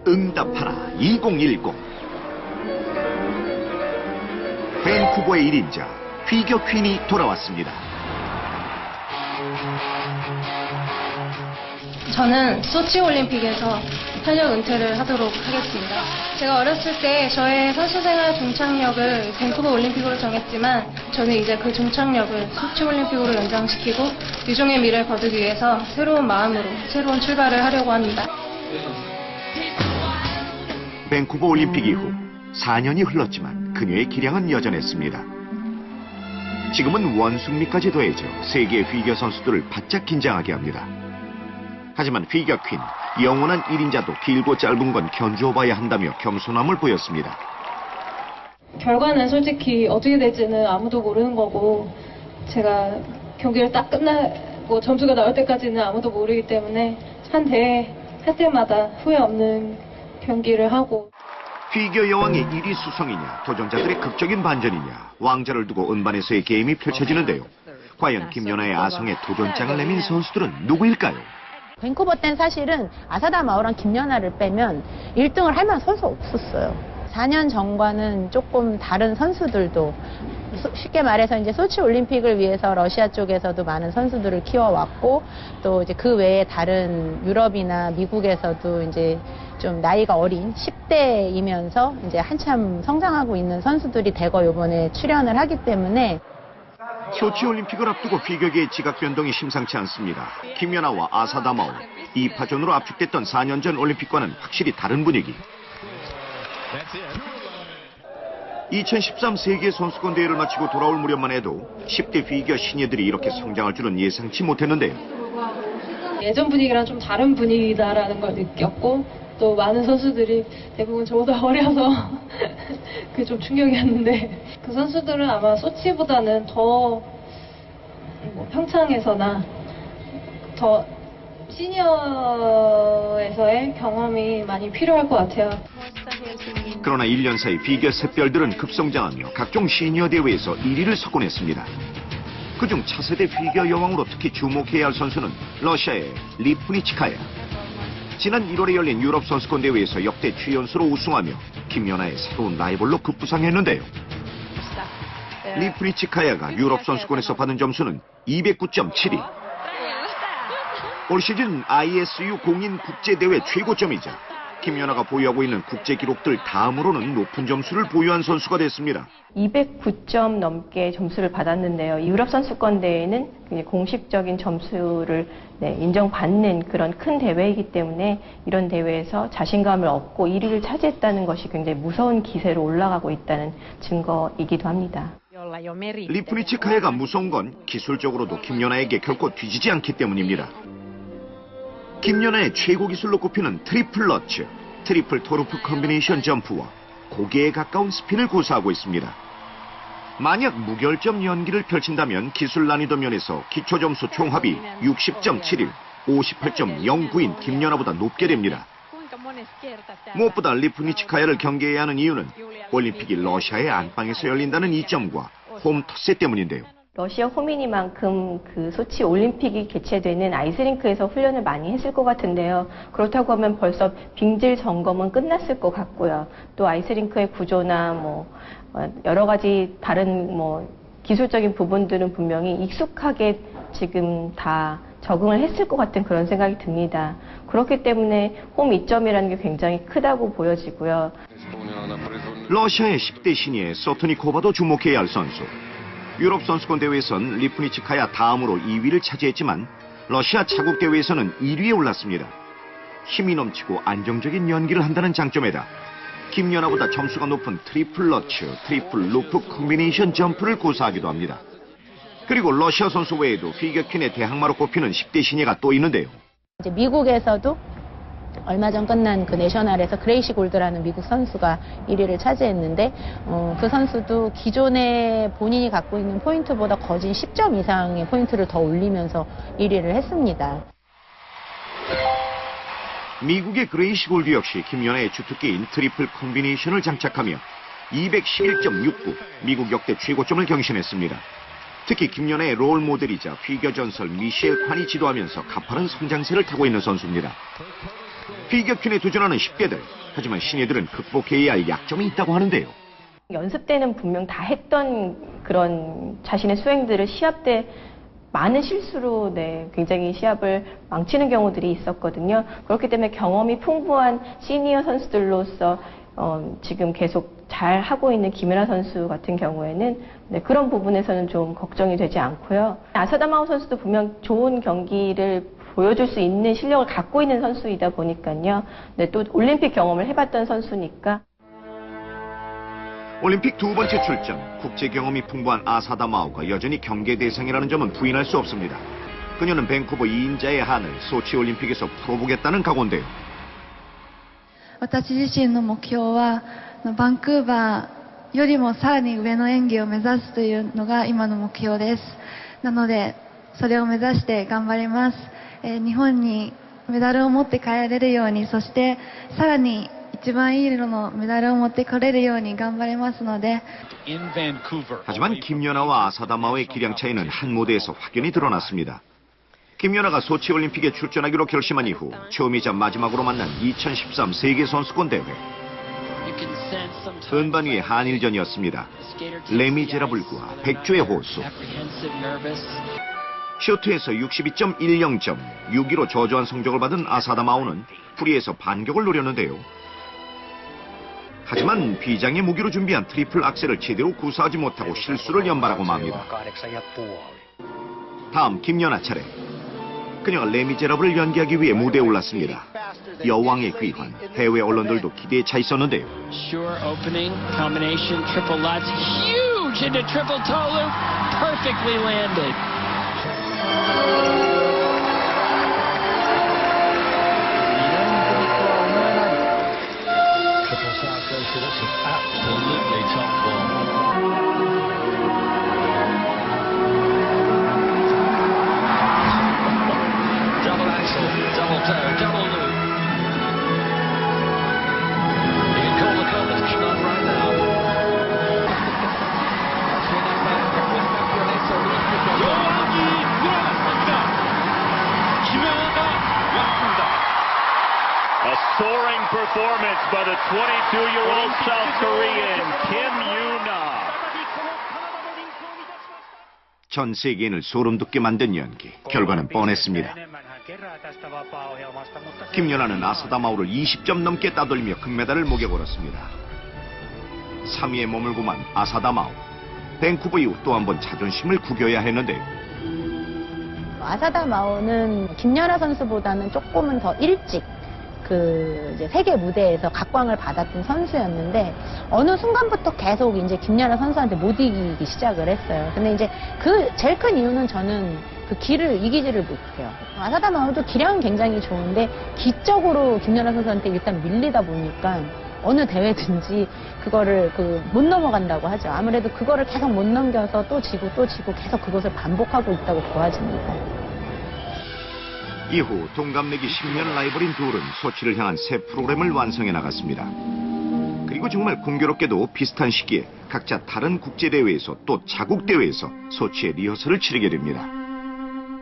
응답하라 2010. 밴쿠버의 1인자 피겨 퀸이 돌아왔습니다. 저는 소치 올림픽에서 현역 은퇴를 하도록 하겠습니다. 제가 어렸을 때 저의 선수 생활 종착역을 밴쿠버 올림픽으로 정했지만 저는 이제 그 종착역을 소치 올림픽으로 연장시키고 유종의 미를 거두기 위해서 새로운 마음으로 새로운 출발을 하려고 합니다. 밴쿠버 올림픽 이후 4년이 흘렀지만 그녀의 기량은 여전했습니다. 지금은 원숭미까지 더해져 세계 피겨 선수들을 바짝 긴장하게 합니다. 하지만 피겨 퀸, 영원한 1인자도 길고 짧은 건 견주어봐야 한다며 겸손함을 보였습니다. 결과는 솔직히 어떻게 될지는 아무도 모르는 거고 제가 경기를 딱 끝나고 점수가 나올 때까지는 아무도 모르기 때문에 한 대회 할 때마다 후회 없는 경기를 하고. 피겨 여왕의 1위 수성이냐, 도전자들의 극적인 반전이냐, 왕자를 두고 은반에서의 게임이 펼쳐지는데요. 과연 김연아의 아성에 도전장을 내민 선수들은 누구일까요? 밴쿠버 땐 사실은 아사다 마오랑 김연아를 빼면 1등을 할 만한 선수 없었어요. 4년 전과는 조금 다른 선수들도 쉽게 말해서 이제 소치 올림픽을 위해서 러시아 쪽에서도 많은 선수들을 키워왔고 또 이제 그 외에 다른 유럽이나 미국에서도 이제 좀 나이가 어린 10대이면서 이제 한참 성장하고 있는 선수들이 대거 이번에 출연을 하기 때문에 소치 올림픽을 앞두고 피겨계의 지각 변동이 심상치 않습니다. 김연아와 아사다 마오, 2파전으로 압축됐던 4년 전 올림픽과는 확실히 다른 분위기. 2013 세계 선수권 대회를 마치고 돌아올 무렵만 해도 10대 피겨 시니어들이 이렇게 성장할 줄은 예상치 못했는데요. 예전 분위기랑 좀 다른 분위기다라는 걸 느꼈고 또 많은 선수들이 대부분 저보다 어려서 그게 좀 충격이었는데 그 선수들은 아마 소치보다는 더 평창에서나 더 시니어에서의 경험이 많이 필요할 것 같아요. 그러나 1년 사이 피겨 샛별들은 급성장하며 각종 시니어 대회에서 1위를 석권했습니다. 그중 차세대 피겨 여왕으로 특히 주목해야 할 선수는 러시아의 리프니치카야. 지난 1월에 열린 유럽 선수권 대회에서 역대 최연소로 우승하며 김연아의 새로운 라이벌로 급부상했는데요. 리프니치카야가 유럽 선수권에서 받은 점수는 209.72. 올 시즌 ISU 공인 국제대회 최고점이자 김연아가 보유하고 있는 국제 기록들 다음으로는 높은 점수를 보유한 선수가 됐습니다. 209점 넘게 점수를 받았는데요. 유럽 선수권 대회는 공식적인 점수를 인정받는 그런 큰 대회이기 때문에 이런 대회에서 자신감을 얻고 1위를 차지했다는 것이 굉장히 무서운 기세로 올라가고 있다는 증거이기도 합니다. 리프니치카야가 무서운 건 기술적으로도 김연아에게 결코 뒤지지 않기 때문입니다. 김연아의 최고 기술로 꼽히는 트리플 러츠, 트리플 토르프 콤비네이션 점프와 고개에 가까운 스핀을 고수하고 있습니다. 만약 무결점 연기를 펼친다면 기술 난이도 면에서 기초 점수 총합이 60.71, 58.09인 김연아보다 높게 됩니다. 무엇보다 리프니치카야를 경계해야 하는 이유는 올림픽이 러시아의 안방에서 열린다는 이점과 홈 텃세 때문인데요. 러시아 홈이니만큼 그 소치 올림픽이 개최되는 아이스링크에서 훈련을 많이 했을 것 같은데요. 그렇다고 하면 벌써 빙질 점검은 끝났을 것 같고요. 또 아이스링크의 구조나 여러 가지 다른 기술적인 부분들은 분명히 익숙하게 지금 다 적응을 했을 것 같은 그런 생각이 듭니다. 그렇기 때문에 홈 이점이라는 게 굉장히 크다고 보여지고요. 러시아의 10대 신예 소토니코바도 주목해야 할 선수. 유럽 선수권 대회에선 리프니치카야 다음으로 2위를 차지했지만 러시아 차국 대회에서는 1위에 올랐습니다. 힘이 넘치고 안정적인 연기를 한다는 장점에다 김연아보다 점수가 높은 트리플 러츠, 트리플 루프 콤비네이션 점프를 고수하기도 합니다. 그리고 러시아 선수 외에도 피겨 퀸의 대항마로 꼽히는 10대 신예가 또 있는데요. 이제 미국에서도 얼마 전 끝난 그 내셔널에서 그레이시 골드라는 미국 선수가 1위를 차지했는데 그 선수도 기존에 본인이 갖고 있는 포인트보다 거진 10점 이상의 포인트를 더 올리면서 1위를 했습니다. 미국의 그레이시 골드 역시 김연아의 주특기인 트리플 콤비네이션을 장착하며 211.69, 미국 역대 최고점을 경신했습니다. 특히 김연아의 롤 모델이자 피겨 전설 미셸 콴이 지도하면서 가파른 성장세를 타고 있는 선수입니다. 피겨퀸에 도전하는 10대들. 하지만 신예들은 극복해야 할 약점이 있다고 하는데요. 연습 때는 분명 다 했던 그런 자신의 수행들을 시합 때 많은 실수로 굉장히 시합을 망치는 경우들이 있었거든요. 그렇기 때문에 경험이 풍부한 시니어 선수들로서 지금 계속 잘 하고 있는 김연아 선수 같은 경우에는 그런 부분에서는 좀 걱정이 되지 않고요. 아사다마오 선수도 분명 좋은 경기를 보여줄 수 있는 실력을 갖고 있는 선수이다 보니까요. 또 올림픽 경험을 해봤던 선수니까. 올림픽 두 번째 출전, 국제 경험이 풍부한 아사다마오가 여전히 경계 대상이라는 점은 부인할 수 없습니다. 그녀는 밴쿠버 2인자의 한을 소치 올림픽에서 풀어보겠다는 각오인데요. 私自身の目標はバンクーバーよりもさらに上の演技を目指すというのが今の目標です。なのでそれを目指して頑張ります。日本にメダルを持って帰れるように、そしてさらに一番いい色のメダルを持ってこれるように頑張りますので。 하지만 김연아와 아사다마오의 기량 차이는 한 무대에서 확연히 드러났습니다. 김연아가 소치 올림픽에 출전하기로 결심한 이후 처음이자 마지막으로 만난 2013 세계선수권 대회. 은반 위의 한일전이었습니다. 레미제라블과 백조의 호수. 쇼트에서 62.10점, 6위로 저조한 성적을 받은 아사다마오는 프리에서 반격을 노렸는데요. 하지만 비장의 무기로 준비한 트리플 악셀을 제대로 구사하지 못하고 실수를 연발하고 맙니다. 다음 김연아 차례. 그녀가 레미제라블을 연기하기 위해 무대에 올랐습니다. 여왕의 귀환, 해외 언론들도 기대에 차 있었는데요. A soaring performance by the 22-year-old South Korean Kim Yoona. 전 세계인을 소름돋게 만든 연기. 결과는 뻔했습니다. 김연아는 아사다마오를 20점 넘게 따돌리며 금메달을 목에 걸었습니다. 3위에 머물고만 아사다마오. 밴쿠버 이후 또 한 번 자존심을 구겨야 했는데요. 아사다마오는 김연아 선수보다는 조금은 더 일찍 이제 세계 무대에서 각광을 받았던 선수였는데 어느 순간부터 계속 이제 김연아 선수한테 못 이기기 시작을 했어요. 근데 이제 제일 큰 이유는 저는 그 기를 이기지를 못해요. 아사다마오도 기량은 굉장히 좋은데 기적으로 김연아 선수한테 일단 밀리다 보니까 어느 대회든지 그거를 못 넘어간다고 하죠. 아무래도 그거를 계속 못 넘겨서 또 지고 계속 그것을 반복하고 있다고 보아집니다. 이후 동갑내기 10년 라이벌인 둘은 소치를 향한 새 프로그램을 완성해 나갔습니다. 그리고 정말 공교롭게도 비슷한 시기에 각자 다른 국제대회에서 또 자국대회에서 소치의 리허설을 치르게 됩니다.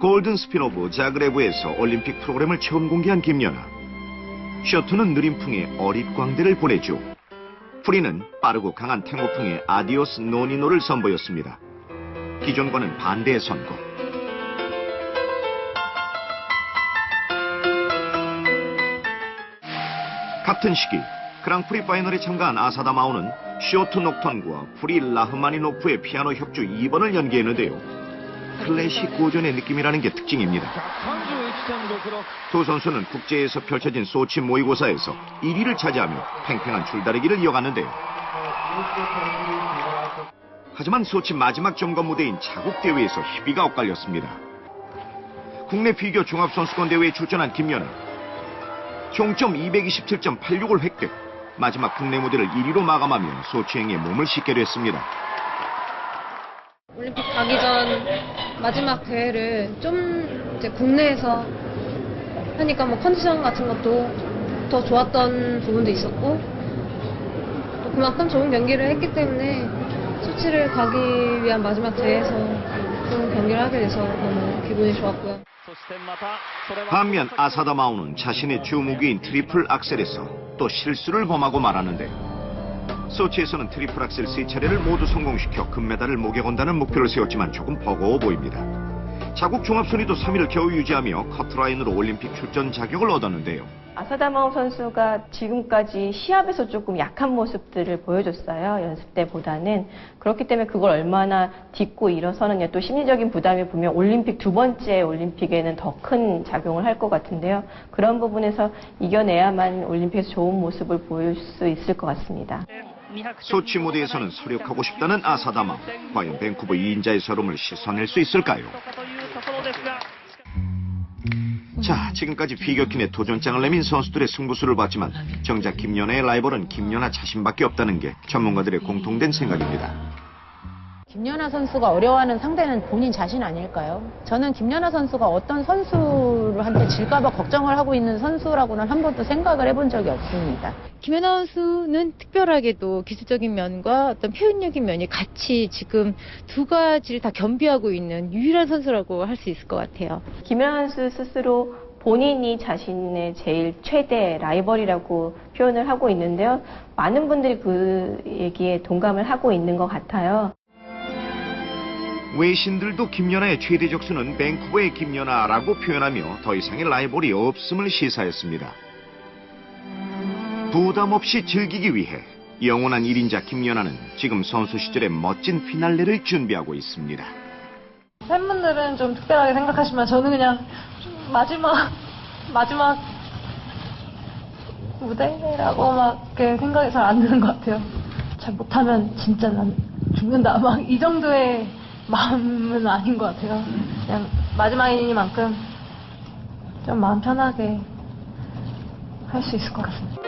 골든 스핀 오브 자그레브에서 올림픽 프로그램을 처음 공개한 김연아. 쇼트는 느림풍의 어릿광대를 보내죠. 프리는 빠르고 강한 탱고풍의 아디오스 노니노를 선보였습니다. 기존과는 반대의 선거. 같은 시기 그랑프리 파이널에 참가한 아사다마오는 쇼트 녹턴과 프리 라흐마니노프의 피아노 협주 2번을 연기했는데요. 클래식 고전의 느낌이라는 게 특징입니다. 두 선수는 국제에서 펼쳐진 소치 모의고사에서 1위를 차지하며 팽팽한 줄다리기를 이어갔는데요. 하지만 소치 마지막 점검 무대인 자국대회에서 희비가 엇갈렸습니다. 국내 피겨 종합선수권 대회에 출전한 김연아. 총점 227.86을 획득. 마지막 국내 무대를 1위로 마감하며 소치행에 몸을 싣게 됐습니다. 올림픽 가기 전 마지막 대회를 좀 이제 국내에서 하니까 뭐 컨디션 같은 것도 더 좋았던 부분도 있었고 또 그만큼 좋은 경기를 했기 때문에 소치를 가기 위한 마지막 대회에서 좋은 경기를 하게 돼서 너무 기분이 좋았고요. 반면 아사다 마오는 자신의 주 무기인 트리플 악셀에서 또 실수를 범하고 말았는데 소치에서는 트리플 악셀 3차례를 모두 성공시켜 금메달을 목에 건다는 목표를 세웠지만 조금 버거워 보입니다. 자국 종합순위도 3위를 겨우 유지하며 커트라인으로 올림픽 출전 자격을 얻었는데요. 아사다마오 선수가 지금까지 시합에서 조금 약한 모습들을 보여줬어요. 연습 때보다는. 그렇기 때문에 그걸 얼마나 딛고 일어서느냐, 또 심리적인 부담이 보면 올림픽 두 번째 올림픽에는 더 큰 작용을 할 것 같은데요. 그런 부분에서 이겨내야만 올림픽에서 좋은 모습을 보일 수 있을 것 같습니다. 소치 무대에서는 서력하고 싶다는 아사다마. 과연 밴쿠버 2인자의 서름을 씻어낼 수 있을까요? 자, 지금까지 피겨킨에 도전장을 내민 선수들의 승부수를 봤지만 정작 김연아의 라이벌은 김연아 자신밖에 없다는 게 전문가들의 공통된 생각입니다. 김연아 선수가 어려워하는 상대는 본인 자신 아닐까요? 저는 김연아 선수가 어떤 선수한테 질까봐 걱정을 하고 있는 선수라고는 한 번도 생각을 해본 적이 없습니다. 김연아 선수는 특별하게도 기술적인 면과 어떤 표현력인 면이 같이 지금 두 가지를 다 겸비하고 있는 유일한 선수라고 할 수 있을 것 같아요. 김연아 선수 스스로 본인이 자신의 제일 최대 라이벌이라고 표현을 하고 있는데요. 많은 분들이 그 얘기에 동감을 하고 있는 것 같아요. 외신들도 김연아의 최대 적수는 밴쿠버의 김연아라고 표현하며 더 이상의 라이벌이 없음을 시사했습니다. 부담 없이 즐기기 위해 영원한 1인자 김연아는 지금 선수 시절의 멋진 피날레를 준비하고 있습니다. 팬분들은 좀 특별하게 생각하시지만 저는 그냥 마지막 무대라고 막 이렇게 생각이 잘 안 드는 것 같아요. 잘 못하면 진짜 난 죽는다. 막 이 정도의 마음은 아닌 것 같아요. 그냥 마지막이니만큼 좀 마음 편하게 할 수 있을 것 같습니다.